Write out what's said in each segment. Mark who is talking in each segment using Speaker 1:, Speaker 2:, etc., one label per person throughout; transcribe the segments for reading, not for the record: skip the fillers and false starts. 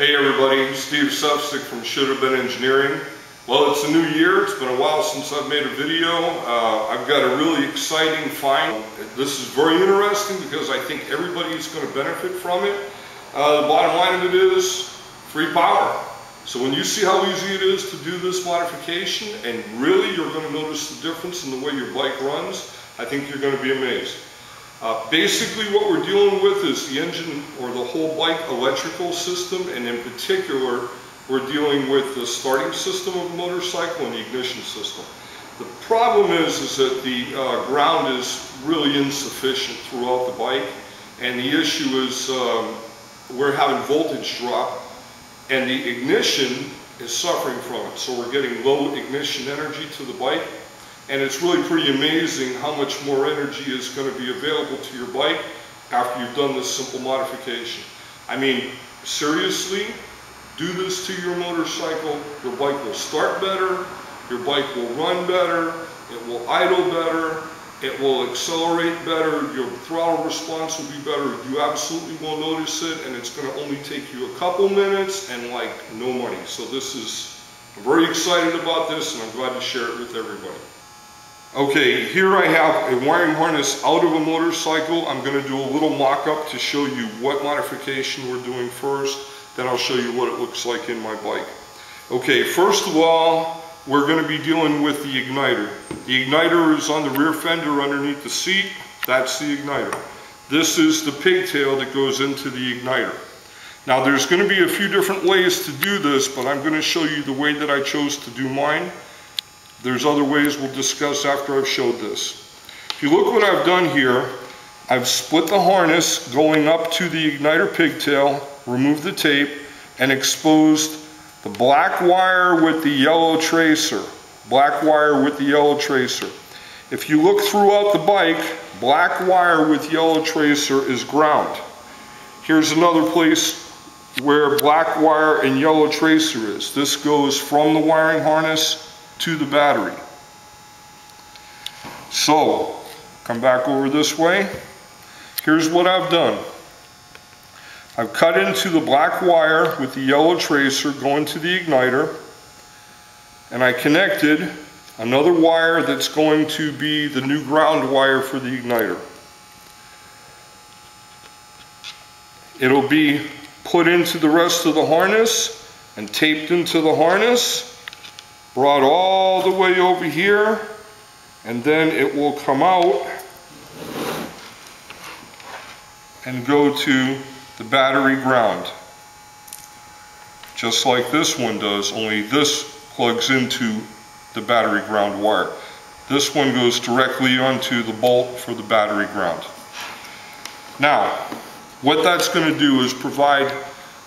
Speaker 1: Hey everybody, Steve Sufstick from Should Have Been Engineering. Well, it's a new year. It's been a while since I've made a video. I've got a really exciting find. This is very interesting because I think everybody is going to benefit from it. The bottom line of it is free power. So when you see how easy it is to do this modification, and really you're going to notice the difference in the way your bike runs, I think you're going to be amazed. Basically what we're dealing with is the engine or the whole bike electrical system, and in particular we're dealing with the starting system of the motorcycle and the ignition system. The problem is that the ground is really insufficient throughout the bike, and the issue is we're having voltage drop and the ignition is suffering from it. So we're getting low ignition energy to the bike. And it's really pretty amazing how much more energy is going to be available to your bike after you've done this simple modification. I mean, seriously, do this to your motorcycle. Your bike will start better, your bike will run better, it will idle better, it will accelerate better, your throttle response will be better. You absolutely won't notice it, and it's going to only take you a couple minutes and like no money. So I'm very excited about this, and I'm glad to share it with everybody. Okay, here I have a wiring harness out of a motorcycle. I'm going to do a little mock-up to show you what modification we're doing first. Then I'll show you what it looks like in my bike. Okay, first of all, we're going to be dealing with the igniter. The igniter is on the rear fender underneath the seat. That's the igniter. This is the pigtail that goes into the igniter. Now there's going to be a few different ways to do this, but I'm going to show you the way that I chose to do mine. There's other ways we'll discuss after I've showed this. If you look what I've done here, I've split the harness going up to the igniter pigtail, removed the tape, and exposed the black wire with the yellow tracer. Black wire with the yellow tracer. If you look throughout the bike, black wire with yellow tracer is ground. Here's another place where black wire and yellow tracer is. This goes from the wiring harness to the battery. So, come back over this way. Here's what I've done. I've cut into the black wire with the yellow tracer going to the igniter, and I connected another wire that's going to be the new ground wire for the igniter. It'll be put into the rest of the harness and taped into the harness, brought all the way over here, and then it will come out and go to the battery ground, just like this one does, only this plugs into the battery ground wire. This one goes directly onto the bolt for the battery ground. Now, what that's going to do is provide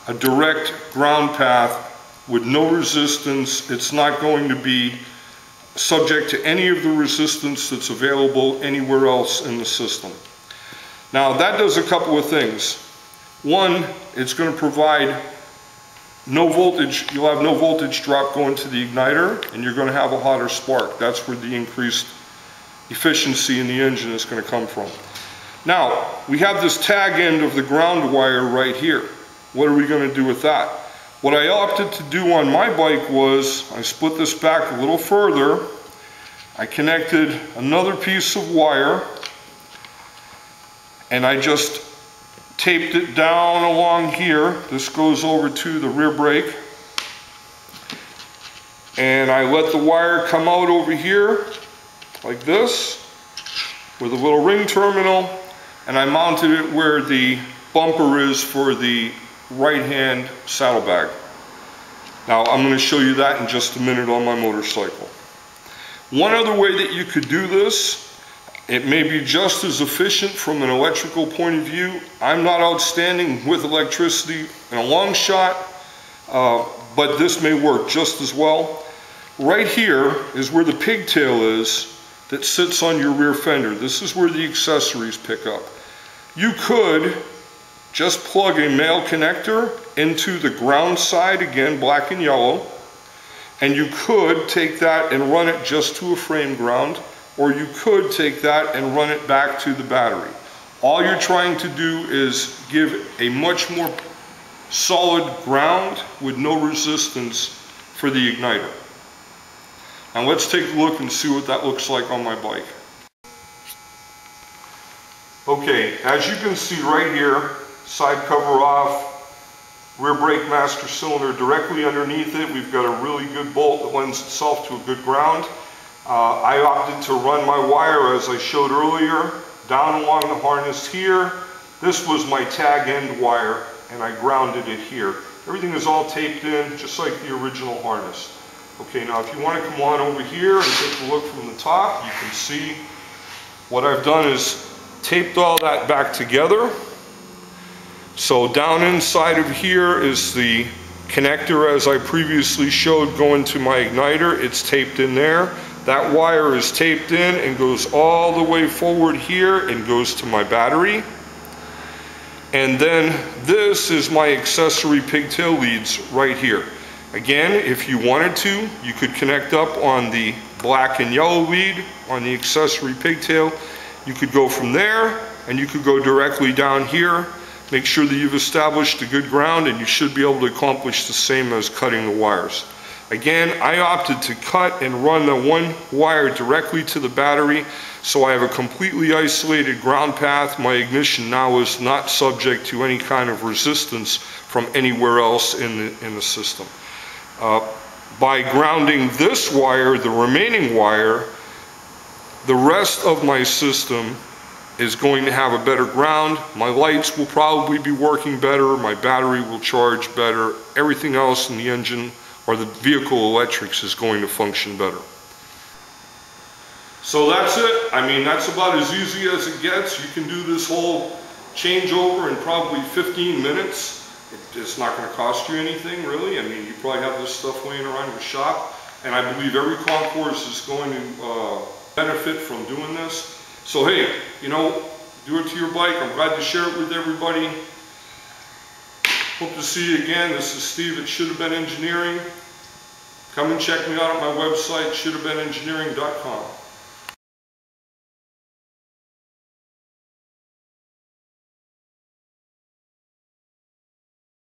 Speaker 1: a direct ground path with no resistance. It's not going to be subject to any of the resistance that's available anywhere else in the system. Now that does a couple of things. One, it's going to provide no voltage. You'll have no voltage drop going to the igniter, and you're going to have a hotter spark. That's where the increased efficiency in the engine is going to come from. Now, we have this tag end of the ground wire right here. What are we going to do with that? What I opted to do on my bike was I split this back a little further. I connected another piece of wire, and I just taped it down along here. This goes over to the rear brake, and I let the wire come out over here like this with a little ring terminal, and I mounted it where the bumper is for the right-hand saddlebag. Now I'm going to show you that in just a minute on my motorcycle. One other way that you could do this, it may be just as efficient from an electrical point of view. I'm not outstanding with electricity in a long shot, but this may work just as well. Right here is where the pigtail is that sits on your rear fender. This is where the accessories pick up. You could just plug a male connector into the ground side, again black and yellow, and you could take that and run it just to a frame ground, or you could take that and run it back to the battery. All you're trying to do is give a much more solid ground with no resistance for the igniter. Now let's take a look and see what that looks like on my bike. Okay, as you can see right here, side cover off, rear brake master cylinder directly underneath it. We've got a really good bolt that lends itself to a good ground. I opted to run my wire, as I showed earlier, down along the harness here. This was my tag end wire, and I grounded it here. Everything is all taped in, just like the original harness. Okay, now if you want to come on over here and take a look from the top, you can see what I've done is taped all that back together. So down inside of here is the connector, as I previously showed, going to my igniter. It's taped in there. That wire is taped in and goes all the way forward here and goes to my battery. And then this is my accessory pigtail leads right here. Again, if you wanted to, you could connect up on the black and yellow lead on the accessory pigtail. You could go from there, and you could go directly down here. Make sure that you've established a good ground, and you should be able to accomplish the same as cutting the wires. Again, I opted to cut and run the one wire directly to the battery, so I have a completely isolated ground path. My ignition now is not subject to any kind of resistance from anywhere else in the system. By grounding this wire, the remaining wire, the rest of my system is going to have a better ground. My lights will probably be working better, my battery will charge better, everything else in the engine or the vehicle electrics is going to function better. So that's it. I mean, that's about as easy as it gets. You can do this whole changeover in probably 15 minutes. It's not going to cost you anything, really. I mean, you probably have this stuff laying around your shop, and I believe every Concours is going to benefit from doing this. So hey, you know, do it to your bike. I'm glad to share it with everybody. Hope to see you again. This is Steve at Should Have Been Engineering. Come and check me out at my website, shouldhavebeenengineering.com.